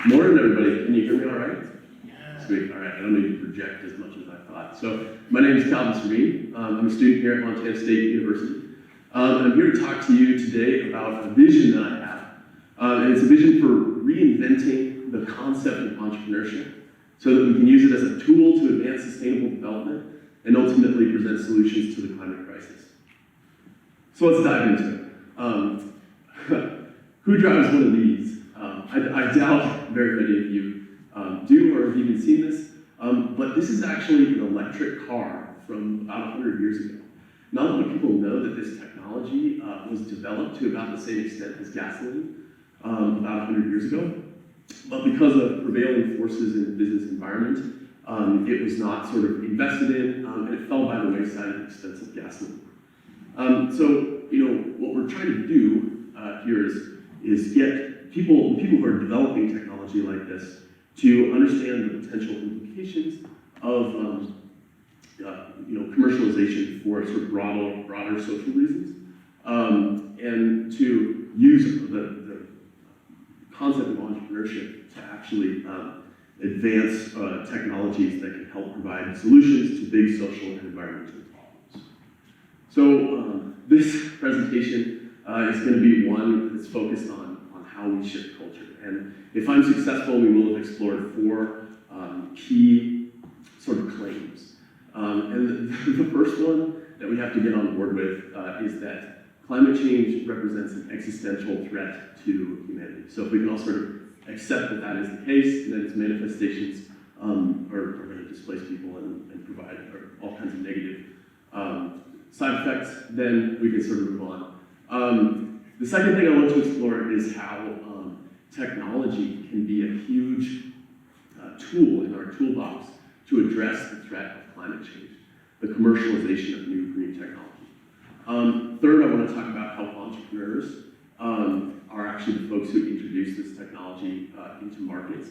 Morning, everybody. Can you hear me all right? Yeah. Sweet. All right. I don't need to project as much as I thought. So my name is Servheen. I'm a student here at Montana State University. And I'm here to talk to you today about a vision that I have. And it's a vision for reinventing the concept of entrepreneurship so that we can use it as a tool to advance sustainable development and ultimately present solutions to the climate crisis. So let's dive into it. Who drives one of these? I doubt very many of you do or have even seen this, but this is actually an electric car from about 100 years ago. Not a lot of people know that this technology was developed to about the same extent as gasoline about 100 years ago, but because of prevailing forces in the business environment, it was not sort of invested in, and it fell by the wayside at the expense of gasoline. So, what we're trying to do here is get people who are developing technology like this to understand the potential implications of commercialization for sort of broader social reasons, and to use the concept of entrepreneurship to actually advance technologies that can help provide solutions to big social and environmental problems. So this presentation is going to be one that's focused on how we shift culture. And if I'm successful, we will have explored 4 key sort of claims. And the first one that we have to get on board with is that climate change represents an existential threat to humanity. So if we can all sort of accept that that is the case, and that its manifestations are going to displace people and provide all kinds of negative side effects, then we can sort of move on. The second thing I want to explore is how technology can be a huge tool in our toolbox to address the threat of climate change, the commercialization of new green technology. Third, I want to talk about how entrepreneurs are actually the folks who introduce this technology into markets.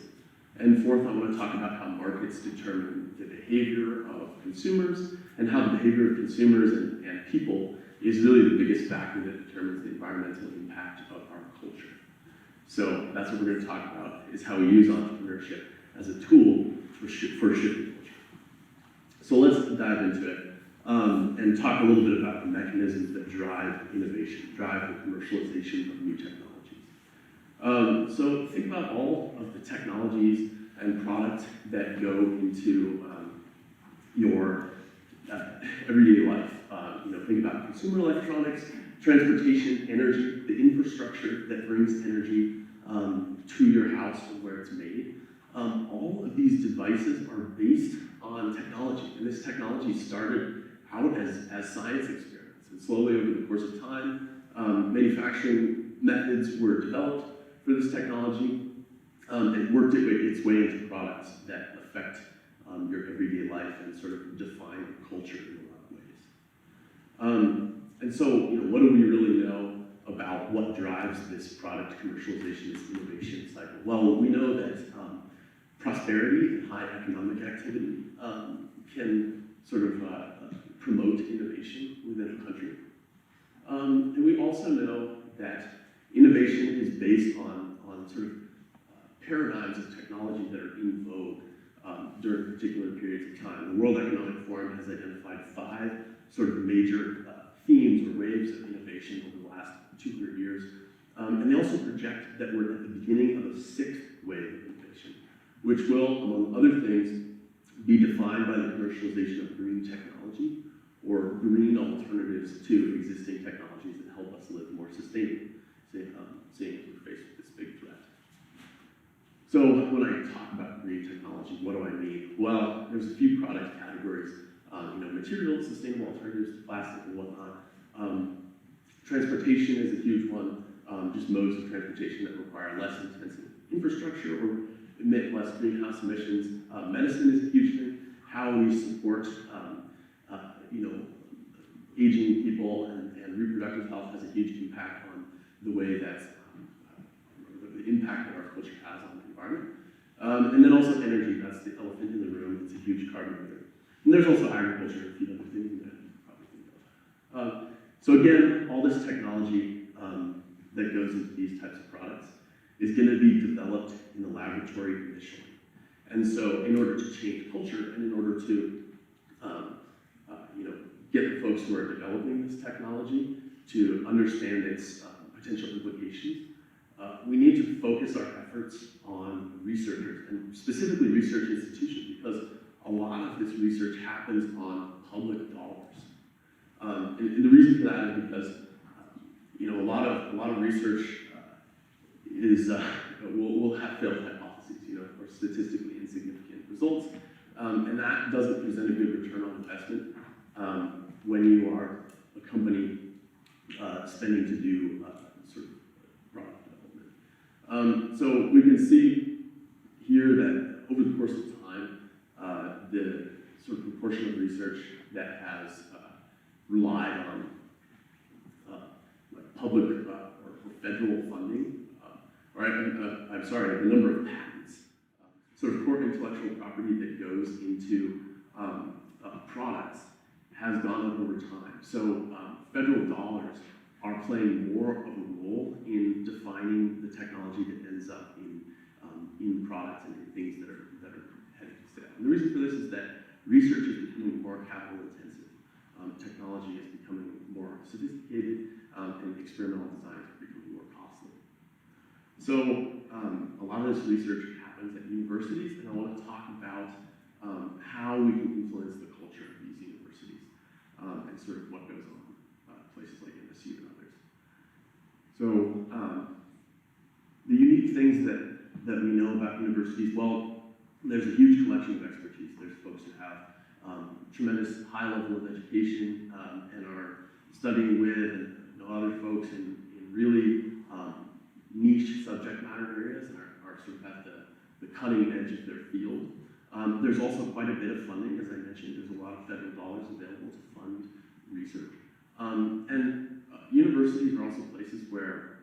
And fourth, I want to talk about how markets determine the behavior of consumers and how the behavior of consumers and people is really the biggest factor that determines the environmental impact of our culture. So that's what we're going to talk about, is how we use entrepreneurship as a tool for shifting culture. So let's dive into it and talk a little bit about the mechanisms that drive innovation, drive the commercialization of new technologies. So think about all of the technologies and products that go into your everyday life. Think about consumer electronics, transportation, energy, the infrastructure that brings energy to your house and where it's made. All of these devices are based on technology, and this technology started out as science experiments, and slowly over the course of time, manufacturing methods were developed for this technology, and worked its way into products that affect your everyday life and sort of define culture in a lot of ways. And so, what do we really know about what drives this product commercialization, this innovation cycle? Well, we know that prosperity and high economic activity can sort of promote innovation within a country. And we also know that innovation is based on sort of paradigms of technology that are in vogue during particular periods of time. The World Economic Forum has identified 5 sort of major themes or waves of innovation over the last 200 years. And they also project that we're at the beginning of a 6th wave of innovation, which will, among other things, be defined by the commercialization of green technology or green alternatives to existing technologies that help us live more sustainably, seeing as we're faced with this big threat. So when I talk about green technology, what do I mean? Well, there's a few product categories, materials, sustainable alternatives to plastic and whatnot. Transportation is a huge one, just modes of transportation that require less intensive infrastructure or emit less greenhouse emissions. Medicine is a huge thing. How we support, aging people and reproductive health has a huge impact on the way that, the impact that our culture has on the environment. And then also energy, that's the elephant in the room. It's a huge carbon emitter. And there's also agriculture and a few other things that you probably think of. So again, all this technology that goes into these types of products is going to be developed in the laboratory initially. And so in order to change culture and in order to get the folks who are developing this technology to understand its potential implications, we need to focus our efforts on researchers, and specifically research institutions, because a lot of this research happens on public dollars. And the reason for that is because a lot of research is will have failed hypotheses, or statistically insignificant results, and that doesn't present a good return on investment when you are a company spending to do sort of product development. So we can see here that over the course of time, the sort of proportion of research that has relied on public or federal funding, the number of patents, sort of core intellectual property that goes into products has gone up over time. So federal dollars are playing more of a role in defining the technology that ends up in products and in things that are headed to sale. And the reason for this is that research is becoming more capital intensive. Technology is becoming more sophisticated, and experimental design is becoming more costly. So a lot of this research happens at universities, and I want to talk about how we can influence the culture of these universities and sort of what goes on places like MSU and others. So the unique things that we know about universities, well, there's a huge collection of expertise. There's folks who have tremendous high level of education and are studying with and other folks in really niche subject matter areas and are sort of at the cutting edge of their field. There's also quite a bit of funding, as I mentioned. There's a lot of federal dollars available to fund research. And universities are also places where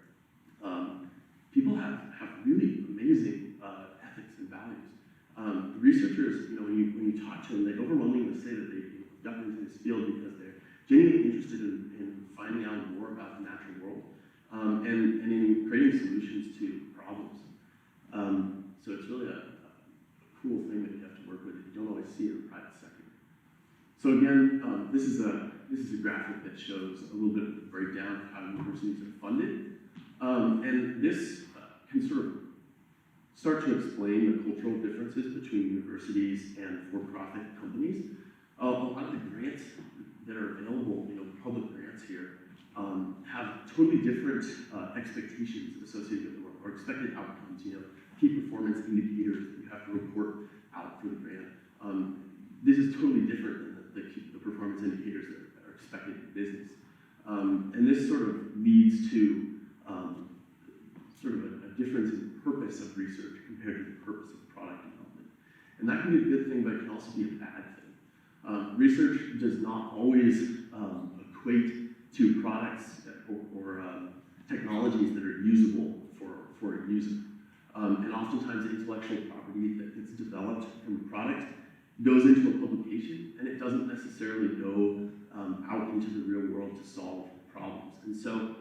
people have really amazing ethics and values. Researchers, when you talk to them, they overwhelmingly say that they've gotten into this field because they're genuinely interested in finding out more about the natural world and in creating solutions to problems. So it's really a cool thing that you have to work with that you don't always see in the private sector. So again, this is a graphic that shows a little bit of the breakdown of how universities are funded, and this can sort of start to explain the cultural differences between universities and for-profit companies. A lot of the grants that are available, public grants here, have totally different expectations associated with them or expected outcomes. Key performance indicators that you have to report out for the grant. This is totally different than the performance indicators that are expected in business. And this sort of leads to sort of a difference in purpose of research compared to the purpose of product development. And that can be a good thing, but it can also be a bad thing. Research does not always equate to products or technologies that are usable for a user. And oftentimes intellectual property that gets developed from a product goes into a publication, and it doesn't necessarily go out into the real world to solve problems. And so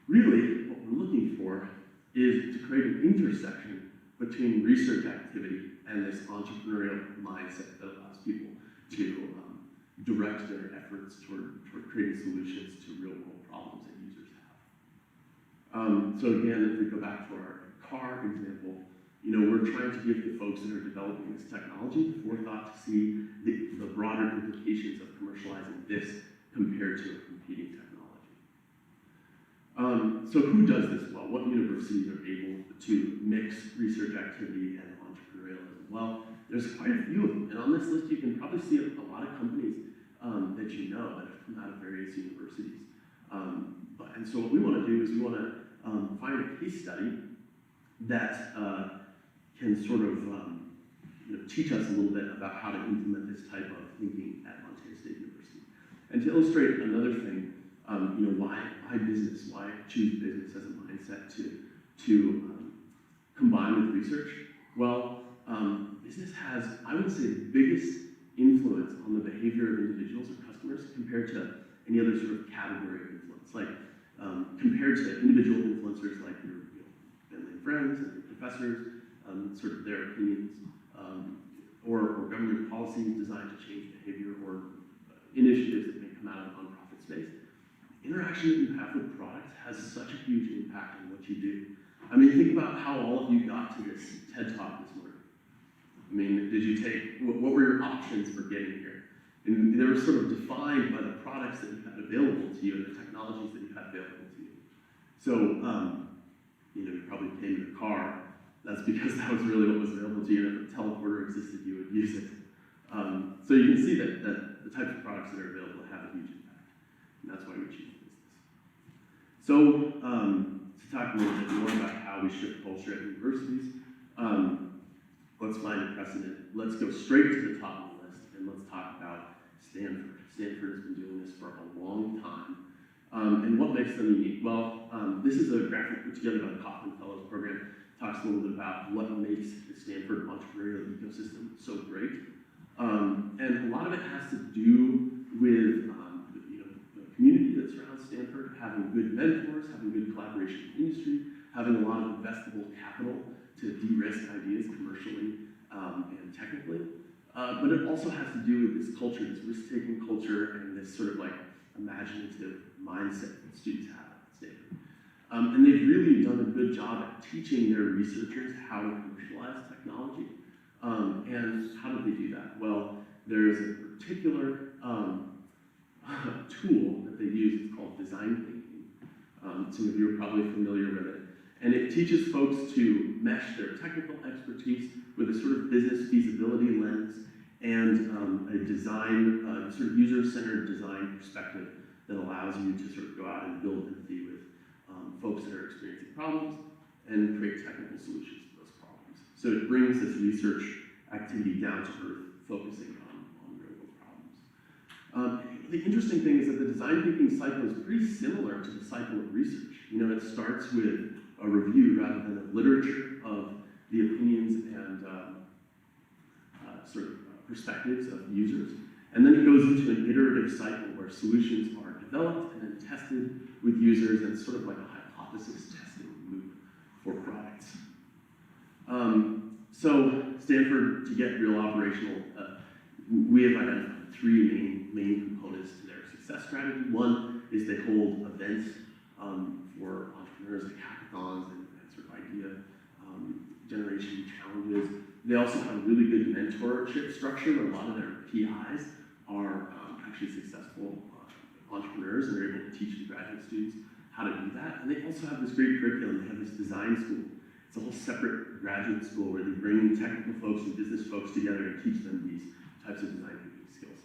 really what we're looking for is to create an intersection between research activity and this entrepreneurial mindset that allows people to direct their efforts toward creating solutions to real world problems that users have. So again, if we go back to our car example, we're trying to give the folks that are developing this technology the forethought to see the broader implications of commercializing this compared to a competing technology. So who does this well? What universities are able to mix research activity and entrepreneurialism? Well, there's quite a few of them. And on this list, you can probably see a lot of companies that you know that have come out of various universities. And so what we want to do is we want to find a case study that can sort of teach us a little bit about how to implement this type of thinking at Montana State University. And to illustrate another thing, why business? Why choose business as a mindset to combine with research? Well, business has, I would say, the biggest influence on the behavior of individuals or customers compared to any other sort of category of influence. Like compared to individual influencers like your family and friends and your professors, sort of their opinions, or government policies designed to change behavior, or initiatives that may come out of the nonprofit space. Interaction that you have with products has such a huge impact on what you do. I mean, think about how all of you got to this TED Talk this morning. I mean, did you take, what were your options for getting here? And they were sort of defined by the products that you had available to you and the technologies that you had available to you. So, you probably came in a car. That's because that was really what was available to you, and if a teleporter existed, you would use it. So you can see that the types of products that are available have a huge impact, and that's why we choose business. So, to talk a little bit more about how we shift culture at universities, let's find a precedent. Let's go straight to the top of the list, and let's talk about Stanford. Stanford has been doing this for a long time. And what makes them unique? Well, this is a graphic put together by the Kauffman Fellows Program. Talks a little bit about what makes the Stanford entrepreneurial ecosystem so great. And a lot of it has to do with the community that surrounds Stanford, having good mentors, having good collaboration with industry, having a lot of investable capital to de-risk ideas commercially and technically. But it also has to do with this culture, this risk-taking culture, and this sort of like imaginative mindset that students have at Stanford. And they've really done a good job at teaching their researchers how to commercialize technology. And how do they do that? Well, there's a particular tool that they use. It's called design thinking. Some of you are probably familiar with it. And it teaches folks to mesh their technical expertise with a sort of business feasibility lens and a design, sort of user-centered design perspective that allows you to sort of go out and build empathy with folks that are experiencing problems and create technical solutions to those problems. So it brings this research activity down to earth, focusing on real world problems. The interesting thing is that the design thinking cycle is pretty similar to the cycle of research. It starts with a review rather than a literature of the opinions and sort of perspectives of users. And then it goes into an iterative cycle where solutions are developed and then tested with users, and sort of like a hypothesis testing loop for products. So Stanford, to get real operational, we have identified three main components to their success strategy. One is they hold events for entrepreneurs, like hackathons and sort of idea generation challenges. They also have a really good mentorship structure where a lot of their PIs are actually successful entrepreneurs, and they're able to teach the graduate students how to do that. And they also have this great curriculum. They have this design school. It's a whole separate graduate school where they bring technical folks and business folks together and teach them these types of design thinking skills.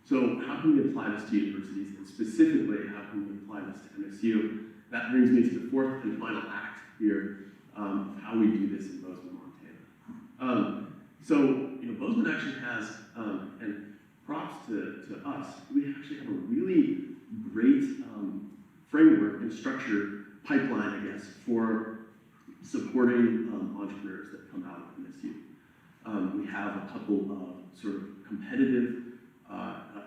So how can we apply this to universities, and specifically, how can we apply this to MSU? That brings me to the fourth and final act here of how we do this in Bozeman, Montana. Bozeman actually has, and props to us, we actually have a really great framework and structure pipeline, I guess, for supporting entrepreneurs that come out of MSU. We have a couple of sort of competitive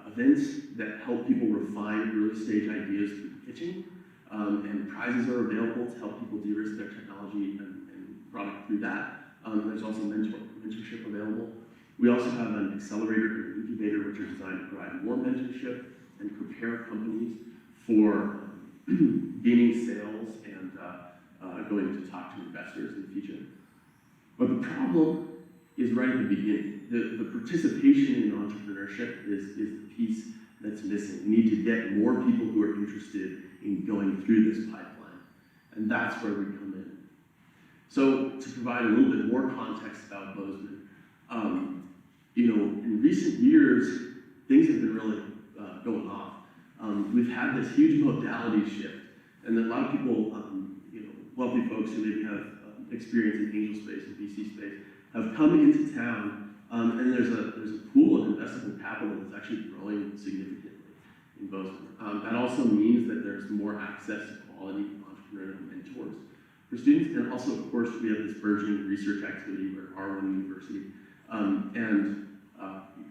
events that help people refine early stage ideas through pitching, and prizes are available to help people de-risk their technology and product through that. There's also mentorship available. We also have an accelerator and an incubator, which are designed to provide more mentorship and prepare companies for gaining sales and going to talk to investors in the future. But the problem is right at the beginning. The participation in entrepreneurship is the piece that's missing. We need to get more people who are interested in going through this pipeline. And that's where we come in. So to provide a little bit more context about Bozeman, in recent years, things have been really going off. We've had this huge modality shift, and a lot of people, wealthy folks who maybe have experience in angel space and VC space, have come into town, and there's a pool of investable capital that's actually growing significantly in Bozeman. That also means that there's more access to quality entrepreneurial mentors for students, and also, of course, we have this burgeoning research activity. We're R1 University, and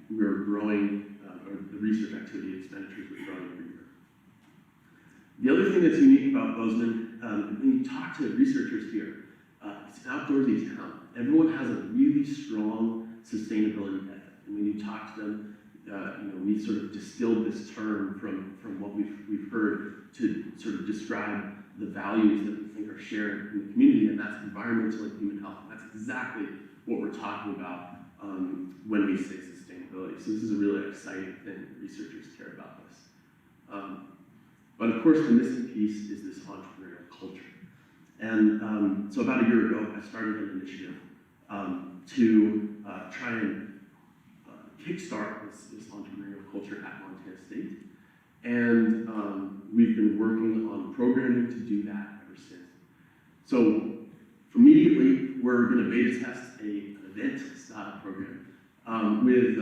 we're growing, or the research activity expenditures are growing every year. The The other thing that's unique about Bozeman, when you talk to researchers here, it's an outdoorsy town. Everyone has a really strong sustainability ethic. And when you talk to them, we sort of distilled this term from what we've heard to sort of describe the values that we think are shared in the community, and that's environmental and human health. And that's exactly what we're talking about when we say sustainability. So this is a really exciting thing. Researchers care about this. But of course, the missing piece is this entrepreneurial culture. And so about a year ago, I started an initiative to try and kickstart this entrepreneurial culture at Montana State. And we've been working on programming to do that ever since. So immediately, we're going to beta test an event-style program with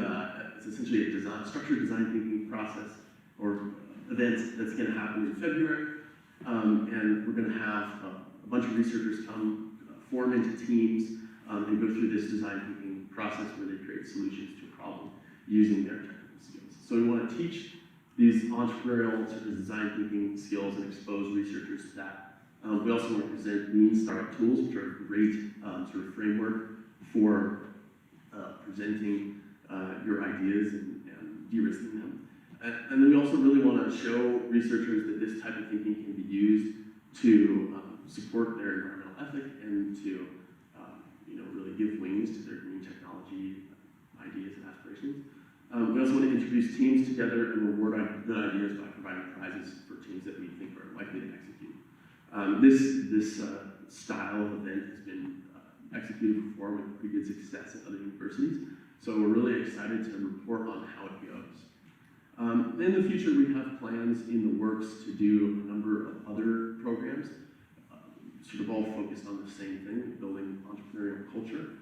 it's essentially a structured design thinking process or event that's going to happen in February. And we're going to have a bunch of researchers come form into teams and go through this design thinking process where they create solutions to a problem using their technical skills. So we want to teach these entrepreneurial sort of design thinking skills and expose researchers to that. We also want to present lean startup tools, which are a great sort of framework for presenting your ideas and de-risking them. And then we also really want to show researchers that this type of thinking can be used to support their environmental ethic and to really give wings to their green technology ideas and aspirations. We also want to introduce teams together and reward good ideas by providing prizes for teams that we think are likely to execute. This style of event has been executed before with pretty good success at other universities, so we're really excited to report on how it goes. In the future, we have plans in the works to do a number of other programs, sort of all focused on the same thing, building entrepreneurial culture,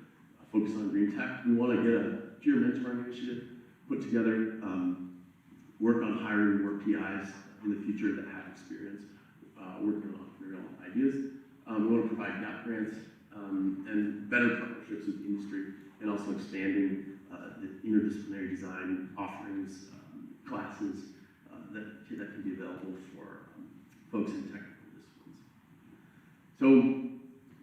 focused on green tech. We want to get a peer mentoring initiative put together, work on hiring more PIs in the future that have experience working on entrepreneurial ideas. We want to provide gap grants and better partnerships with industry, and also expanding the interdisciplinary design offerings, classes that can be available for folks in technical disciplines. So,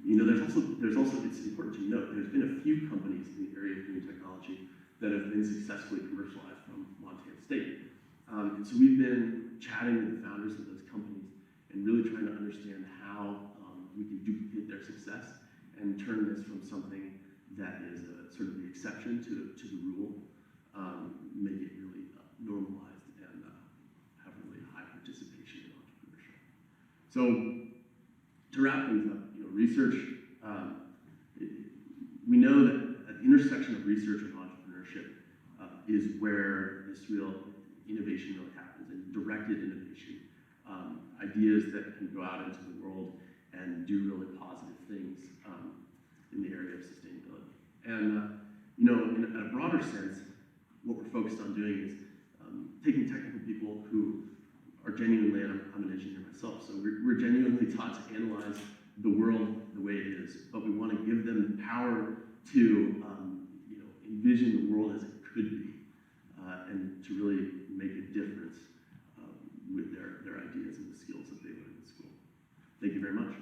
there's also, it's important to note, there's been a few companies in the area of green technology that have been successfully commercialized from Montana State. And so we've been chatting with the founders of those companies and really trying to understand how we can duplicate their success and turn this from something that is sort of the exception to the rule, make it really normalized and have really high participation in entrepreneurship. So to wrap things up, research, we know that at the intersection of research and entrepreneurship is where this real innovation really happens, and directed innovation, ideas that can go out into the world and do really positive things in the area of sustainability. And in a broader sense, what we're focused on doing is taking technical people who are genuinely, and I'm an engineer myself, so we're genuinely taught to analyze the world the way it is, but we want to give them the power to envision the world as it could be, and to really make a difference with their ideas and the skills that they learn in school. Thank you very much.